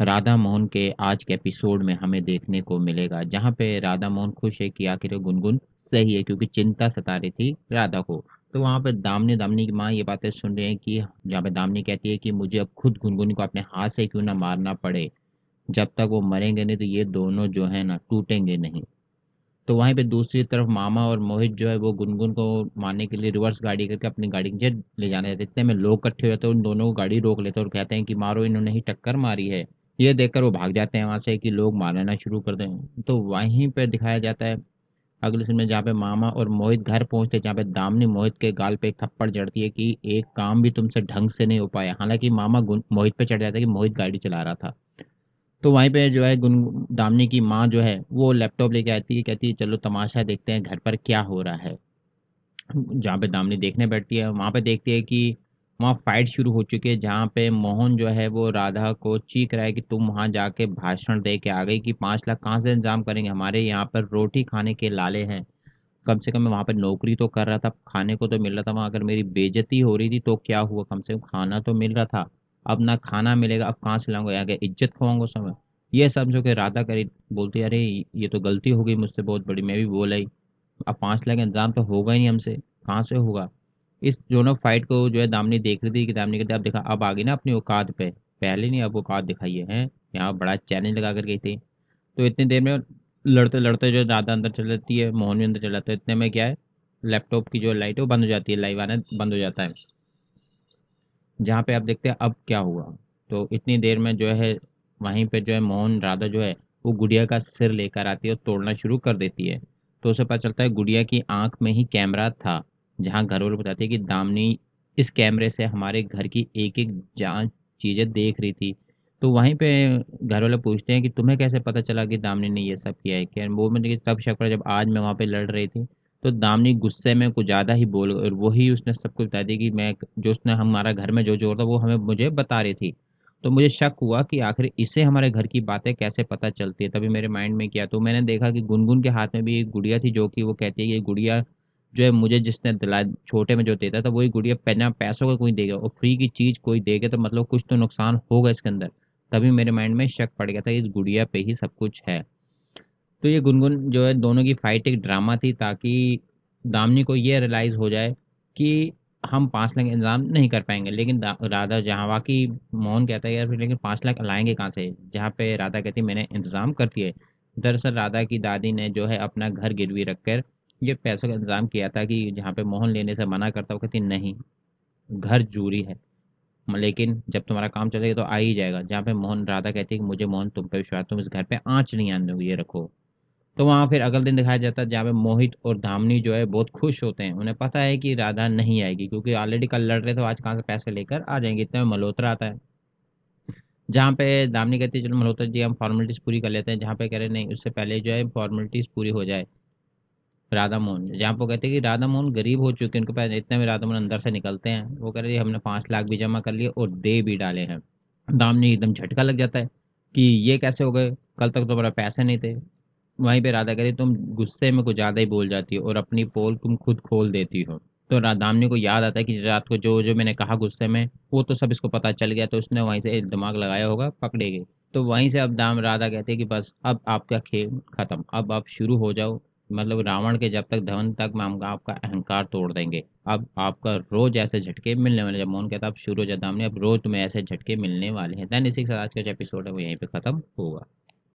राधा मोहन के आज के एपिसोड में हमें देखने को मिलेगा, जहाँ पे राधा मोहन खुश है कि आखिर गुनगुन सही है क्योंकि चिंता सता रही थी राधा को। तो वहाँ पे दामिनी दामिनी की माँ ये बातें सुन रही है कि जहाँ पे दामिनी कहती है कि मुझे अब खुद गुनगुन को अपने हाथ से क्यों ना मारना पड़े, जब तक वो मरेंगे नहीं तो ये दोनों जो है ना टूटेंगे नहीं। तो वहीं पे दूसरी तरफ मामा और मोहित जो है वो गुनगुन को मारने के लिए रिवर्स गाड़ी करके अपनी गाड़ी के नीचे ले जाने जाते हैं। इतने में लोग इकट्ठे हो जाते हैं, उन दोनों को गाड़ी रोक लेते हैं और कहते हैं कि मारो, इन्होंने ही टक्कर मारी है। ये देखकर वो भाग जाते हैं वहां से कि लोग मारना शुरू कर दें। तो वहीं पे दिखाया जाता है अगले सीन में, जहाँ पे मामा और मोहित घर पहुंचते हैं, जहाँ पे दामिनी मोहित के गाल पे एक थप्पड़ जड़ती है कि एक काम भी तुमसे ढंग से नहीं हो पाया। हालांकि मामा मोहित पे चढ़ जाता है कि मोहित गाड़ी चला रहा था। तो वहीं पे जो है गुन दामिनी की माँ जो है वो लैपटॉप लेके आती है, कहती है चलो तमाशा देखते हैं घर पर क्या हो रहा है। जहाँ पे दामिनी देखने बैठती है, वहाँ पे देखती है कि वहाँ फाइट शुरू हो चुकी है, जहाँ पे मोहन जो है वो राधा को चीख रहा है कि तुम वहाँ जाके भाषण दे के आ गई कि 5 लाख कहाँ से इंतजाम करेंगे, हमारे यहाँ पर रोटी खाने के लाले हैं। कम से कम मैं वहाँ पे नौकरी तो कर रहा था, खाने को तो मिल रहा था, वहाँ अगर मेरी बेइज्जती हो रही थी तो क्या हुआ, कम से कम खाना तो मिल रहा था। अब ना खाना मिलेगा, अब कहाँ से लाऊंगा, यहाँ के इज्जत खवाऊंगा उस समय। ये समझो कि राधा करी बोलती, अरे ये तो गलती हो गई मुझसे बहुत बड़ी, मैं भी बोला ही। अब 5 लाख का इंतजाम तो होगा ही नहीं हमसे, कहाँ से होगा। इस दोनों फाइट को जो है दामिनी देख रही थी कि दामिनी कहती अब देखा, अब आ गई ना अपनी औकात पे, पहले नहीं अब औकात दिखाई है यहाँ बड़ा चैलेंज लगा कर गई थी। तो इतनी देर में लड़ते-लड़ते जो राधा अंदर चली जाती है, मोहन भी अंदर चला जाता है। इतने में क्या है, लैपटॉप की जो लाइट है वो बंद हो जाती है, लाइव आना बंद हो जाता है। जहाँ पे आप देखते हैं अब क्या हुआ। तो इतनी देर में जो है वहीं पे जो है मोहन राधा जो है वो गुड़िया का सिर लेकर आती है और तोड़ना शुरू कर देती है। तो उसे पता चलता है गुड़िया की आँख में ही कैमरा था, जहाँ घरवाले बताते हैं कि दामिनी इस कैमरे से हमारे घर की एक-एक जाँच चीज़ें देख रही थी। तो वहीं पे घरवाले पूछते हैं कि तुम्हें कैसे पता चला कि दामिनी ने ये सब किया है? क्या वो मुझे तब शक पड़ा जब आज मैं वहाँ पे लड़ रही थी, तो दामिनी गुस्से में कुछ ज़्यादा ही बोल गई और वही उसने सब कुछ बता दिया कि मैं जो उसने हमारा घर में जो-जो हो रहा था वो हमें मुझे बता रही थी। तो मुझे शक हुआ कि आखिर इसे हमारे घर की बातें कैसे पता चलती है? तभी मेरे माइंड में किया, तो मैंने देखा कि गुनगुन के हाथ में भी एक गुड़िया थी, जो कि वो कहती है कि ये गुड़िया जो है मुझे जिसने दिलाया छोटे में जो देता था वही गुड़िया, बिना पैसों का कोई देगा और फ्री की चीज़ कोई देगा तो मतलब कुछ तो नुकसान होगा इसके अंदर। तभी मेरे माइंड में शक पड़ गया था इस गुड़िया पे ही सब कुछ है। तो ये गुनगुन जो है दोनों की फाइट एक ड्रामा थी, ताकि दामिनी को ये रियलाइज़ हो जाए कि हम 5 लाख इंतज़ाम नहीं कर पाएँगे। लेकिन राधा, जहाँ वाक़ई मोहन कहता है यार फिर लेकिन 5 लाख लाएँगे कहाँ से? जहाँ पे राधा कहती है मैंने इंतज़ाम कर दिए। दरअसल राधा की दादी ने जो है अपना घर गिरवी रखकर ये पैसों का इंतज़ाम किया था कि जहाँ पे मोहन लेने से मना करता, वो कहती नहीं, घर ज़रूरी है। लेकिन जब तुम्हारा काम चलेगा तो आ ही जाएगा। जहाँ पे मोहन राधा कहती है कि मुझे मोहन तुम पे विश्वास, तुम इस घर पे आँच नहीं आने दोगे, ये रखो। तो वहाँ फिर अगले दिन दिखाया जाता है जहाँ पे मोहित और धामनी जो है बहुत खुश होते हैं। उन्हें पता है कि राधा नहीं आएगी क्योंकि ऑलरेडी कल लड़ रहे थे, तो आज कहाँ से पैसे लेकर आ जाएँगे। इतने में मल्होत्रा आता है। जहाँ पे दामिनी कहती है चलो मल्होत्रा जी हम फ़ॉर्मेलिटीज़ पूरी कर लेते हैं। जहाँ पे कह रहे हैं नहीं, उससे पहले जो है फ़ॉर्मेलिटीज़ पूरी हो जाए। राधा मोहन, जहाँ पे वो कहते हैं कि राधा मोहन गरीब हो चुके हैं, उनके पास इतने में राधा मोहन अंदर से निकलते हैं। वो कह रहे हैं हमने 5 लाख भी जमा कर लिए और दे भी डाले हैं। दामिनी एकदम झटका लग जाता है कि ये कैसे हो गए? कल तक तो तुम्हारे पैसे नहीं थे। वहीं पे राधा कह रही तुम गुस्से में कुछ ज़्यादा ही बोल जाती हो और अपनी पोल तुम खुद खोल देती हो। तो दामिनी को याद आता है कि रात को जो-जो मैंने कहा गुस्से में, वो तो सब इसको पता चल गया, तो उसने वहीं से दिमाग लगाया होगा, पकड़ेगी। तो वहीं से अब राधा कहती है कि बस अब आपका खेल खत्म, अब आप शुरू हो जाओ। मतलब रावण के जब तक धन तक हम आपका अहंकार तोड़ देंगे। अब आपका रोज़ ऐसे झटके मिलने वाले हैं। जब मोहन कहता है अब शुरू हो जा दामिनी, अब रोज़ तुम्हें ऐसे झटके मिलने वाले हैं। देन इसी के साथ आज का जो एपिसोड है वो यहीं पे खत्म होगा।